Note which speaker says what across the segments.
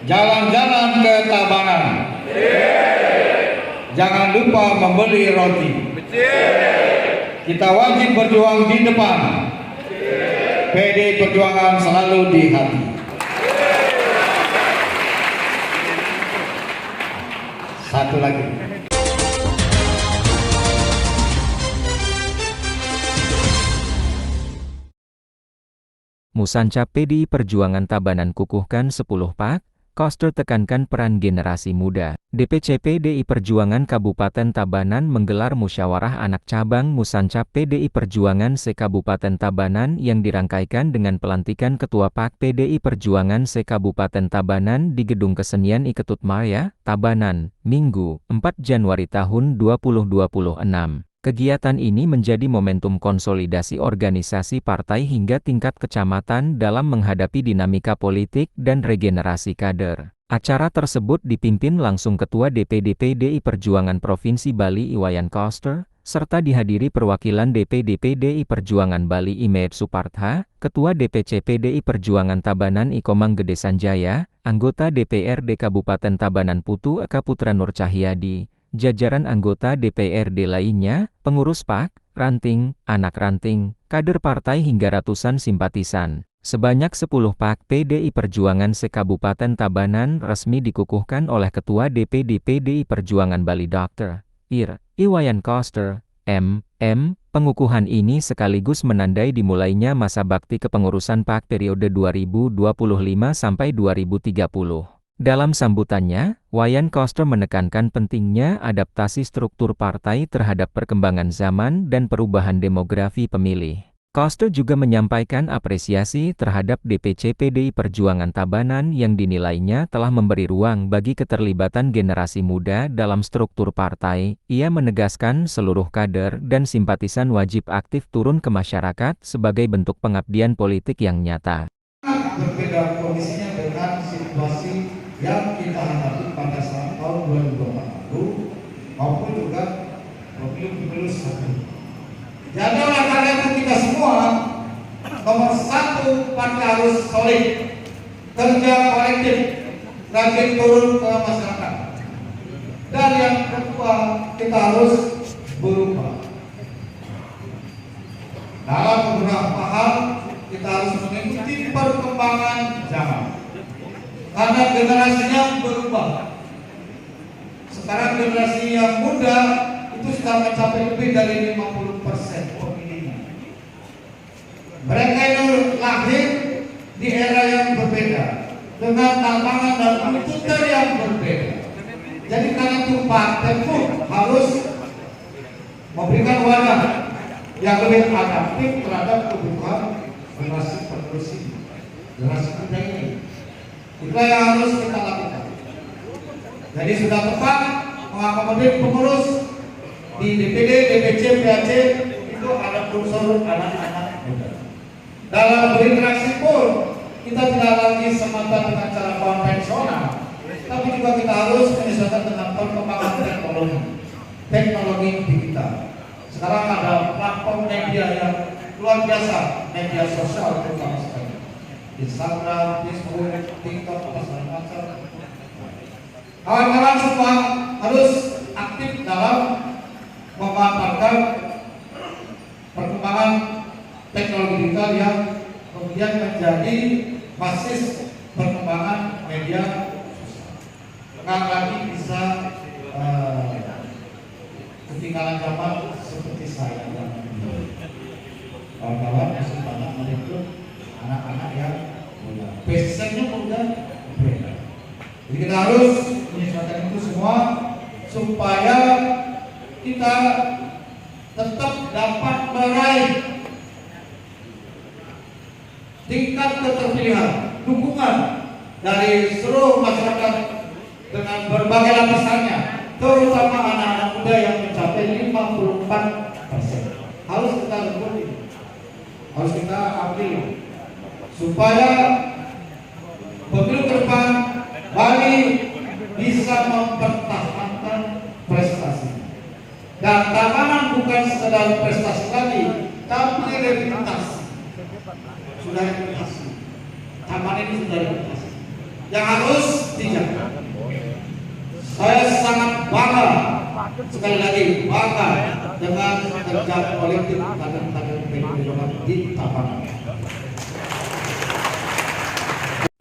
Speaker 1: Jalan-jalan ke Tabanan. Jangan lupa membeli roti. Kita wajib berjuang di depan. PD Perjuangan selalu di hati. Satu lagi.
Speaker 2: Musanca PDI Perjuangan Tabanan kukuhkan 10 Pak, Koster tekankan peran generasi muda. DPC PDI Perjuangan Kabupaten Tabanan menggelar musyawarah anak cabang Musanca PDI Perjuangan se-Kabupaten Tabanan yang dirangkaikan dengan pelantikan Ketua PAK PDI Perjuangan se-Kabupaten Tabanan di Gedung Kesenian Iketut Maya, Tabanan, Minggu, 4 Januari tahun 2026. Kegiatan ini menjadi momentum konsolidasi organisasi partai hingga tingkat kecamatan dalam menghadapi dinamika politik dan regenerasi kader. Acara tersebut dipimpin langsung Ketua DPD PDI Perjuangan Provinsi Bali Iwayan Koster, serta dihadiri perwakilan DPD PDI Perjuangan Bali Imed Supartha, Ketua DPC PDI Perjuangan Tabanan Ikomang Gede Sanjaya, anggota DPRD Kabupaten Tabanan Putu Eka Putra Nur Cahyadi, jajaran anggota DPRD lainnya, pengurus PAK, ranting, anak ranting, kader partai hingga ratusan simpatisan. Sebanyak 10 PAK PDI Perjuangan se-Kabupaten Tabanan resmi dikukuhkan oleh Ketua DPD PDI Perjuangan Bali Dr. Iwayan Koster, M.M. Pengukuhan ini sekaligus menandai dimulainya masa bakti kepengurusan PAK periode 2025 sampai 2030. Dalam sambutannya, Wayan Koster menekankan pentingnya adaptasi struktur partai terhadap perkembangan zaman dan perubahan demografi pemilih. Koster juga menyampaikan apresiasi terhadap DPC PDI Perjuangan Tabanan yang dinilainya telah memberi ruang bagi keterlibatan generasi muda dalam struktur partai. Ia menegaskan seluruh kader dan simpatisan wajib aktif turun ke masyarakat sebagai bentuk pengabdian politik yang nyata.
Speaker 1: Berbeda kondisinya dengan situasi yang kita hadapi pada saat tahun 2024 lalu maupun juga pemilu sebelumnya. Jadi oleh karena itu kita semua nomor satu partai harus solid, kerja kolektif, rajin turun ke masyarakat. Dan yang kedua kita harus berubah. Dalam beberapa hal kita harus mengikuti perkembangan zaman. Karena generasinya berubah. Sekarang generasi yang muda itu sudah mencapai lebih dari 50% pemilihnya. Mereka itu lahir di era yang berbeda, dengan tantangan dan tuntutan yang berbeda. Jadi karena itu partai pun harus memberikan wadah yang lebih adaptif terhadap kebutuhan generasi penerus ini, generasi muda ini. Itulah yang harus kita lakukan. Jadi sudah tepat mengakomodir pengurus di DPD, DPC, PAC itu ada unsur anak-anak muda. Dalam berinteraksi pun kita tidak lagi semata dengan cara konvensional, tapi juga kita harus menyesuaikan dengan perkembangan teknologi digital. Sekarang ada platform media yang luar biasa, media sosial terutama sekali. Instagram, Facebook, TikTok, apa segala macam. Kawan-kawan semua harus aktif dalam memanfaatkan perkembangan teknologi digital yang kemudian menjadi basis perkembangan media sosial. Bukan lagi bisa ketinggalan zaman seperti saya. Kawan-kawan masih banyak merekrut anak-anak yang muda, basicnya muda, berbeda. Jadi kita harus menyesuaikan itu semua supaya kita tetap dapat meraih tingkat keterpilihan, dukungan dari seluruh masyarakat dengan berbagai lapisannya, terutama anak-anak muda yang mencapai 54%. Harus kita rebut, harus kita ambil supaya pemilu ke depan Bali bisa mempertahankan prestasi. Dan Tabanan bukan sekedar prestasi lagi, tapi reputasi. Sudah reputasi. Tabanan ini sudah reputasi. Yang harus Saya sangat bangga, sekali lagi bangga dengan kerja politik kader-kader PDI Perjuangan di Tabanan.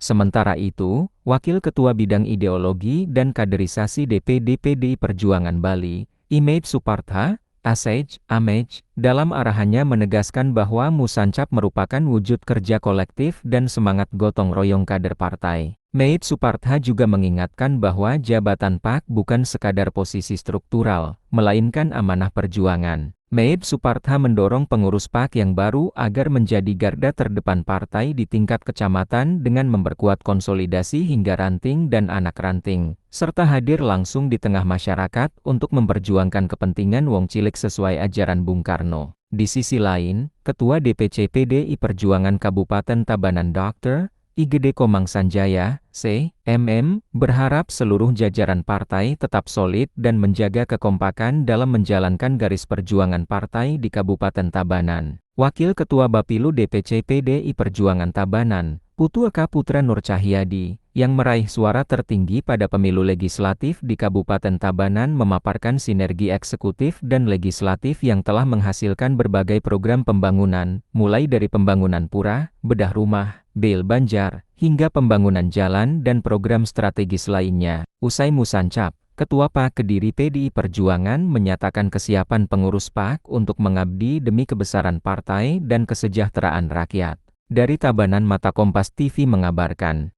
Speaker 2: Sementara itu, Wakil Ketua Bidang Ideologi dan Kaderisasi DPD PDI Perjuangan Bali, Imej Supartha, Amej, dalam arahannya menegaskan bahwa Musancap merupakan wujud kerja kolektif dan semangat gotong royong kader partai. Imej Supartha juga mengingatkan bahwa jabatan PAK bukan sekadar posisi struktural, melainkan amanah perjuangan. Imej Supartha mendorong pengurus PAK yang baru agar menjadi garda terdepan partai di tingkat kecamatan dengan memperkuat konsolidasi hingga ranting dan anak ranting, serta hadir langsung di tengah masyarakat untuk memperjuangkan kepentingan wong cilik sesuai ajaran Bung Karno. Di sisi lain, Ketua DPC PDI Perjuangan Kabupaten Tabanan Dr. IGD Komang Sanjaya, C.M.M., berharap seluruh jajaran partai tetap solid dan menjaga kekompakan dalam menjalankan garis perjuangan partai di Kabupaten Tabanan. Wakil Ketua Bapilu DPC PDI Perjuangan Tabanan, Putu Eka Putra Nur Cahyadi, yang meraih suara tertinggi pada pemilu legislatif di Kabupaten Tabanan memaparkan sinergi eksekutif dan legislatif yang telah menghasilkan berbagai program pembangunan, mulai dari pembangunan pura, bedah rumah, bel banjar, hingga pembangunan jalan dan program strategis lainnya. Usai Musancap, Ketua PAK Kediri PDI Perjuangan menyatakan kesiapan pengurus PAK untuk mengabdi demi kebesaran partai dan kesejahteraan rakyat. Dari Tabanan Mata Kompas TV mengabarkan.